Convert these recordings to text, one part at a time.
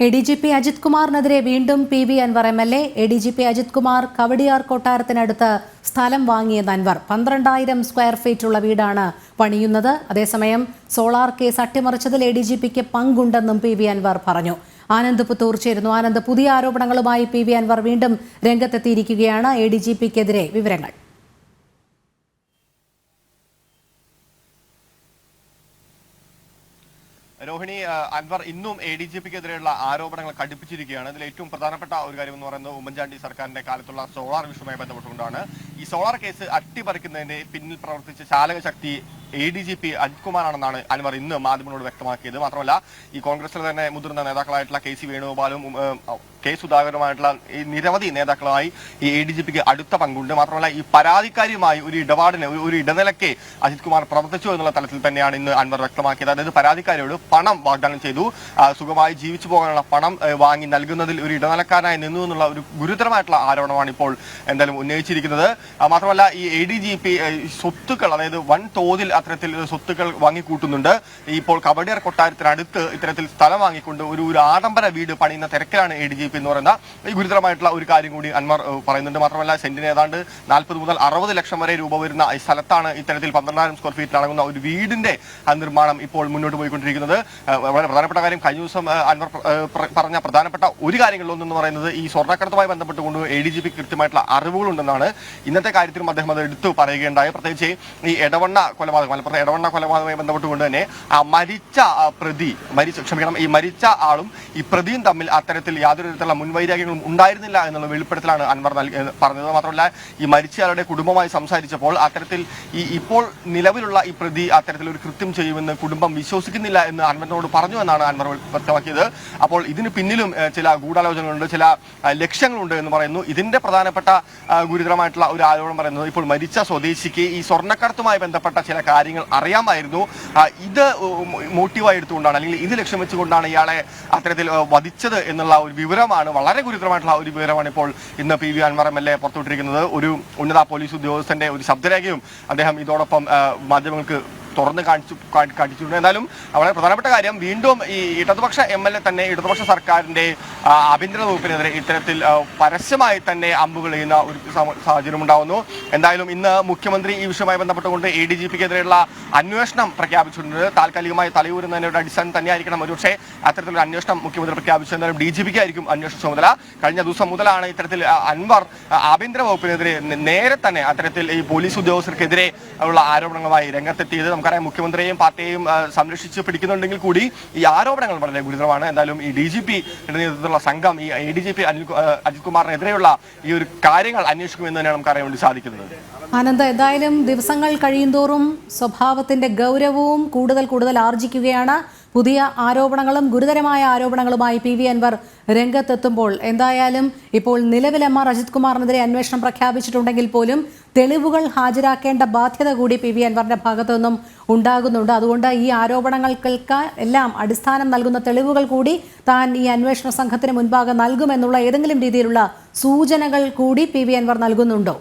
ADGP Ajith കുമാറിനെതിരെ വീണ്ടും PV Anwar MLA. ADGP Ajith Kumar Kowdiar കൊട്ടാരത്തിനടുത്ത് സ്ഥലം വാങ്ങിയെന്ന് Anwar. 12,000 square ഫീറ്റുള്ള വീടാണ് പണിയുന്നത്. അതേസമയം സോളാർ കേസ് അട്ടിമറിച്ചതിൽ ADGPക്ക് പങ്കുണ്ടെന്നും PV അൻവർ പറഞ്ഞു. ആനന്ദ് പുത്തൂർ ചേരുന്നു. ആനന്ദ്, പുതിയ ആരോപണങ്ങളുമായി PV അൻവർ വീണ്ടും രംഗത്തെത്തിയിരിക്കുകയാണ്. ADGPക്കെതിരെ വിവരങ്ങൾ. രോഹിണി, അൻവർ ഇന്നും ADGPക്കെതിരെയുള്ള ആരോപണങ്ങൾ കടുപ്പിച്ചിരിക്കുകയാണ്. അതിൽ ഏറ്റവും പ്രധാനപ്പെട്ട ഒരു കാര്യം എന്ന് പറയുന്നത് ഉമ്മൻചാണ്ടി സർക്കാരിന്റെ കാലത്തുള്ള സോളാർ വിഷയവുമായി ബന്ധപ്പെട്ടുകൊണ്ടാണ്. ഈ സോളാർ കേസ് അട്ടിമറിക്കുന്നതിന്റെ പിന്നിൽ പ്രവർത്തിച്ച ചാലക ശക്തി ADGP അജിത് കുമാറാണെന്നാണ് അൻവർ ഇന്ന് മാധ്യമങ്ങളോട് വ്യക്തമാക്കിയത്. മാത്രമല്ല, ഈ കോൺഗ്രസിലെ തന്നെ മുതിർന്ന നേതാക്കളായിട്ടുള്ള KC വേണുഗോപാലും K സുധാകരനുമായിട്ടുള്ള ഈ നിരവധി നേതാക്കളുമായി ഈ ADGPക്ക് അടുത്ത പങ്കുണ്ട്. മാത്രമല്ല, ഈ പരാതിക്കാരിയുമായി ഒരു ഇടപാടിന് ഒരു ഇടനിലയ്ക്ക് അജിത് കുമാർ പ്രവർത്തിച്ചു എന്നുള്ള തലത്തിൽ തന്നെയാണ് ഇന്ന് അൻവർ വ്യക്തമാക്കിയത്. അതായത് പരാതിക്കാരിയോട് പണം വാഗ്ദാനം ചെയ്തു, സുഖമായി ജീവിച്ചു പോകാനുള്ള പണം വാങ്ങി നൽകുന്നതിൽ ഒരു ഇടനിലക്കാരനായി നിന്നു എന്നുള്ള ഒരു ഗുരുതരമായിട്ടുള്ള ആരോപണമാണ് ഇപ്പോൾ എന്തായാലും ഉന്നയിച്ചിരിക്കുന്നത്. മാത്രമല്ല, ഈ ADGP സ്വത്തുക്കൾ, അതായത് വൻ തോതിൽ അത്തരത്തിൽ സ്വത്തുക്കൾ വാങ്ങിക്കൂട്ടുന്നുണ്ട്. ഇപ്പോൾ കവടിയാർ കൊട്ടാരത്തിനടുത്ത് ഇത്തരത്തിൽ സ്ഥലം വാങ്ങിക്കൊണ്ട് ഒരു ആഡംബര വീട് പണിയുന്ന തിരക്കിലാണ് ADGP എന്ന് പറയുന്ന ഈ ഗുരുതരമായിട്ടുള്ള ഒരു കാര്യം കൂടി അൻവർ പറയുന്നുണ്ട്. മാത്രമല്ല, സെന്റിന് ഏതാണ്ട് 40 മുതൽ 60 ലക്ഷം വരെ രൂപ വരുന്ന ഈ സ്ഥലത്താണ് ഇത്തരത്തിൽ 12,000 സ്ക്വയർ ഫീറ്റിൽ അടങ്ങുന്ന ഒരു വീടിന്റെ നിർമ്മാണം ഇപ്പോൾ മുന്നോട്ട് പോയിക്കൊണ്ടിരിക്കുന്നത്. വളരെ പ്രധാനപ്പെട്ട കാര്യം, കഴിഞ്ഞ ദിവസം അൻവർ പറഞ്ഞ പ്രധാനപ്പെട്ട ഒരു കാര്യങ്ങളിലൊന്നെന്ന് പറയുന്നത് ഈ സ്വർണ്ണക്കടത്തുമായി ബന്ധപ്പെട്ടുകൊണ്ട് ADGP കൃത്യമായിട്ടുള്ള അറിവുകളുണ്ടെന്നാണ്. ഇന്നത്തെ കാര്യത്തിലും അദ്ദേഹം അത് എടുത്തു പറയുകയുണ്ടായി. പ്രത്യേകിച്ച് ഈ എടവണ്ണ കൊലപാതകം, മലപ്പുറത്തെ എടവണ്ണ കൊലപാതകവുമായി ബന്ധപ്പെട്ടുകൊണ്ട് തന്നെ ഈ മരിച്ച ആളും ഈ പ്രതിയും തമ്മിൽ അത്തരത്തിൽ യാതൊരു തരത്തിലുള്ള മുൻവൈരാഗ്യങ്ങളും ഉണ്ടായിരുന്നില്ല എന്നുള്ള വെളിപ്പെടുത്തലാണ് അൻവർ പറഞ്ഞത്. മാത്രമല്ല, ഈ മരിച്ചയാളുടെ കുടുംബമായി സംസാരിച്ചപ്പോൾ അത്തരത്തിൽ ഈ ഇപ്പോൾ നിലവിലുള്ള ഈ പ്രതി അത്തരത്തിൽ ഒരു കൃത്യം ചെയ്യുമെന്ന് കുടുംബം വിശ്വസിക്കുന്നില്ല എന്ന് അൻവറിനോട് പറഞ്ഞു എന്നാണ് അൻവർ വ്യക്തമാക്കിയത്. അപ്പോൾ ഇതിന് പിന്നിലും ചില ഗൂഢാലോചനകളുണ്ട്, ചില ലക്ഷ്യങ്ങളുണ്ട് എന്ന് പറയുന്നു. ഇതിന്റെ പ്രധാനപ്പെട്ട ഗുരുതരമായിട്ടുള്ള ഒരു ആരോപണം പറയുന്നത്, ഇപ്പോൾ മരിച്ച സ്വദേശിക്ക് ഈ സ്വർണ്ണക്കടത്തുമായി ബന്ധപ്പെട്ട ചില കാര്യങ്ങൾ അറിയാമായിരുന്നു. ഇത് മോട്ടീവായി എടുത്തുകൊണ്ടാണ്, അല്ലെങ്കിൽ ഇത് ലക്ഷ്യം വെച്ചുകൊണ്ടാണ് ഇയാളെ അത്തരത്തിൽ വധിച്ചത് എന്നുള്ള ഒരു വിവരമാണ്, വളരെ ഗുരുതരമായിട്ടുള്ള ഒരു വിവരമാണ് ഇപ്പോൾ ഇന്ന് PV അൻവർ MLA പുറത്തുവിട്ടിരിക്കുന്നത്. ഒരു ഉന്നത പോലീസ് ഉദ്യോഗസ്ഥന്റെ ഒരു ശബ്ദരേഖയും അദ്ദേഹം ഇതോടൊപ്പം മാധ്യമങ്ങൾക്ക് തുറന്ന് കാണിച്ചിട്ടുണ്ട്. എന്നാലും വളരെ പ്രധാനപ്പെട്ട കാര്യം, വീണ്ടും ഈ ഇടതുപക്ഷ MLA തന്നെ ഇടതുപക്ഷ സർക്കാരിന്റെ ആഭ്യന്തര വകുപ്പിനെതിരെ ഇത്തരത്തിൽ പരസ്യമായി തന്നെ അമ്പുകൾ ചെയ്യുന്ന ഒരു സാഹചര്യം ഉണ്ടാവുന്നു. എന്തായാലും ഇന്ന് മുഖ്യമന്ത്രി ഈ വിഷയവുമായി ബന്ധപ്പെട്ടുകൊണ്ട് ADGPക്കെതിരെയുള്ള അന്വേഷണം പ്രഖ്യാപിച്ചിട്ടുണ്ട്. താൽക്കാലികമായി തലയൂരുന്നതിന്റെ അടിസ്ഥാനം തന്നെയായിരിക്കണം ഒരുപക്ഷെ അത്തരത്തിലൊരു അന്വേഷണം മുഖ്യമന്ത്രി പ്രഖ്യാപിച്ചു. എന്തായാലും DGPക്ക് ആയിരിക്കും അന്വേഷണ ചുമതല. കഴിഞ്ഞ ദിവസം മുതലാണ് ഇത്തരത്തിൽ അൻവർ ആഭ്യന്തര വകുപ്പിനെതിരെ നേരെ തന്നെ അത്തരത്തിൽ ഈ പോലീസ് ഉദ്യോഗസ്ഥർക്കെതിരെ ഉള്ള ആരോപണങ്ങളുമായി രംഗത്തെത്തിയത്. നമുക്കറിയാം, മുഖ്യമന്ത്രിയെയും പാർട്ടിയെയും സംരക്ഷിച്ച് പിടിക്കുന്നുണ്ടെങ്കിൽ കൂടി ഈ ആരോപണങ്ങൾ വളരെ ഗുരുതരമാണ്. എന്തായാലും ഈ DGPയുടെ നേതൃത്വത്തിലുള്ള സംഘം ഈ ADGP അജിത് കുമാറിനെതിരെയുള്ള ഈ ഒരു കാര്യങ്ങൾ അന്വേഷിക്കുമെന്ന് തന്നെയാണ് നമുക്ക് അറിയാൻ വേണ്ടി സാധിക്കുന്നത്. ആനന്ദ്, എന്തായാലും ദിവസങ്ങൾ കഴിയുന്തോറും സ്വഭാവത്തിന്റെ ഗൗരവവും കൂടുതൽ ആർജിക്കുകയാണ്. പുതിയ ആരോപണങ്ങളും ഗുരുതരമായ ആരോപണങ്ങളുമായി PV അൻവർ രംഗത്തെത്തുമ്പോൾ എന്തായാലും ഇപ്പോൾ നിലവിൽ MR അജിത് കുമാറിനെതിരെ അന്വേഷണം പ്രഖ്യാപിച്ചിട്ടുണ്ടെങ്കിൽ പോലും തെളിവുകൾ ഹാജരാക്കേണ്ട ബാധ്യത കൂടി PV അൻവറിന്റെ ഭാഗത്തു നിന്നും ഉണ്ടാകുന്നുണ്ട്. അതുകൊണ്ട് ഈ ആരോപണങ്ങൾക്ക് എല്ലാം അടിസ്ഥാനം നൽകുന്ന തെളിവുകൾ കൂടി താൻ ഈ അന്വേഷണ സംഘത്തിന് മുൻപാകെ നൽകുമെന്നുള്ള ഏതെങ്കിലും രീതിയിലുള്ള സൂചനകൾ കൂടി PV അൻവർ നൽകുന്നുണ്ടോ?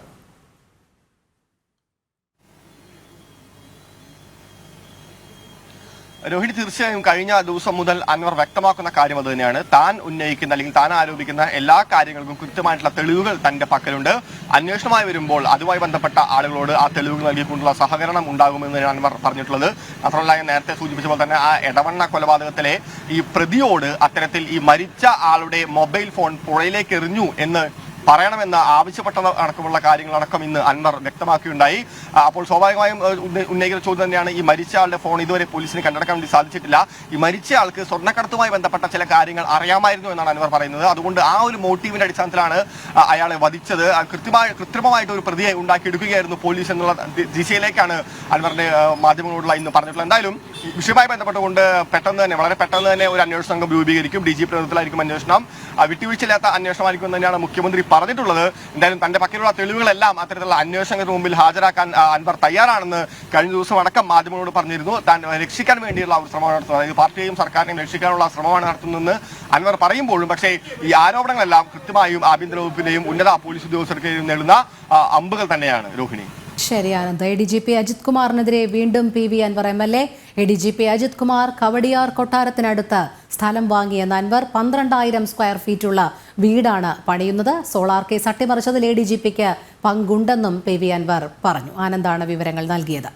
രോഹിണി, തീർച്ചയായും കഴിഞ്ഞ ദിവസം മുതൽ അൻവർ വ്യക്തമാക്കുന്ന കാര്യം അത് തന്നെയാണ്. താൻ ഉന്നയിക്കുന്ന അല്ലെങ്കിൽ താൻ ആരോപിക്കുന്ന എല്ലാ കാര്യങ്ങൾക്കും കൃത്യമായിട്ടുള്ള തെളിവുകൾ തന്റെ പക്കലുണ്ട്. അന്വേഷണമായി വരുമ്പോൾ അതുമായി ബന്ധപ്പെട്ട ആളുകളോട് ആ തെളിവുകൾ നൽകിക്കൊണ്ടുള്ള സഹകരണം ഉണ്ടാകുമെന്ന് അൻവർ പറഞ്ഞിട്ടുള്ളത്. മാത്രമല്ല, നേരത്തെ സൂചിപ്പിച്ച പോലെ തന്നെ ആ എടവണ്ണ കൊലപാതകത്തിലെ ഈ പ്രതിയോട് അത്തരത്തിൽ ഈ മരിച്ച ആളുടെ മൊബൈൽ ഫോൺ പുഴയിലേക്ക് എറിഞ്ഞു എന്ന് പറയണമെന്ന് ആവശ്യപ്പെട്ട അടക്കമുള്ള കാര്യങ്ങളടക്കം ഇന്ന് അൻവർ വ്യക്തമാക്കുകയുണ്ടായി. അപ്പോൾ സ്വാഭാവികമായും ഉന്നയിക്കുന്ന ചോദ്യം തന്നെയാണ്, ഈ മരിച്ചയാളുടെ ഫോൺ ഇതുവരെ പോലീസിന് കണ്ടെടുക്കാൻ വേണ്ടി സാധിച്ചിട്ടില്ല. ഈ മരിച്ചയാൾക്ക് സ്വർണ്ണക്കടത്തുമായി ബന്ധപ്പെട്ട ചില കാര്യങ്ങൾ അറിയാമായിരുന്നു എന്നാണ് അൻവർ പറയുന്നത്. അതുകൊണ്ട് ആ ഒരു മോട്ടീവിന്റെ അടിസ്ഥാനത്തിലാണ് അയാളെ വധിച്ചത്. കൃത്രിമമായിട്ട് ഒരു പ്രതിയെ ഉണ്ടാക്കിയെടുക്കുകയായിരുന്നു പോലീസ് എന്നുള്ള ദിശയിലേക്കാണ് അൻവറിന്റെ മാധ്യമങ്ങളോടുള്ള ഇന്ന് പറഞ്ഞിട്ടുള്ളത്. എന്തായാലും വിഷയവുമായി ബന്ധപ്പെട്ടുകൊണ്ട് വളരെ പെട്ടെന്ന് തന്നെ ഒരു അന്വേഷണ സംഘം രൂപീകരിക്കും. DGP നേതൃത്വത്തിലായിരിക്കും അന്വേഷണം. വിട്ടുവീഴ്ചയില്ലാത്ത അന്വേഷണമായിരിക്കും എന്ന് തന്നെയാണ് മുഖ്യമന്ത്രി പറഞ്ഞിട്ടുള്ളത്. എന്തായാലും തന്റെ പക്കലുള്ള തെളിവുകളെല്ലാം അത്തരത്തിലുള്ള അന്വേഷണത്തിന് മുമ്പിൽ ഹാജരാക്കാൻ അൻവർ തയ്യാറാണെന്ന് കഴിഞ്ഞ ദിവസം അടക്കം മാധ്യമങ്ങളോട് പറഞ്ഞിരുന്നു. താൻ രക്ഷിക്കാൻ വേണ്ടിയുള്ള ഒരു ശ്രമമാണ് നടത്തുന്നത്, അതായത് പാർട്ടിയെയും സർക്കാരിനെയും രക്ഷിക്കാനുള്ള ശ്രമമാണ് നടത്തുന്നതെന്ന് അൻവർ പറയുമ്പോഴും പക്ഷേ ഈ ആരോപണങ്ങളെല്ലാം കൃത്യമായും ആഭ്യന്തര വകുപ്പിന്റെയും ഉന്നത പോലീസ് ഉദ്യോഗസ്ഥർക്കെതിരെ നേടുന്ന അമ്പുകൾ തന്നെയാണ്. രോഹിണി, ശരി ആനന്ദ്. ADGP അജിത് കുമാറിനെതിരെ വീണ്ടും PV Anwar MLA. ADGP Ajith Kumar Kowdiar കൊട്ടാരത്തിനടുത്ത് സ്ഥലം വാങ്ങിയെന്ന അൻവർ 12,000 സ്ക്വയർ ഫീറ്റുള്ള വീടാണ് പണിയുന്നത്. സോളാർ കേസ് അട്ടിമറിച്ചതിൽ ADGPക്ക് പങ്കുണ്ടെന്നും PV അൻവർ പറഞ്ഞു. ആനന്ദാണ് വിവരങ്ങൾ നൽകിയത്.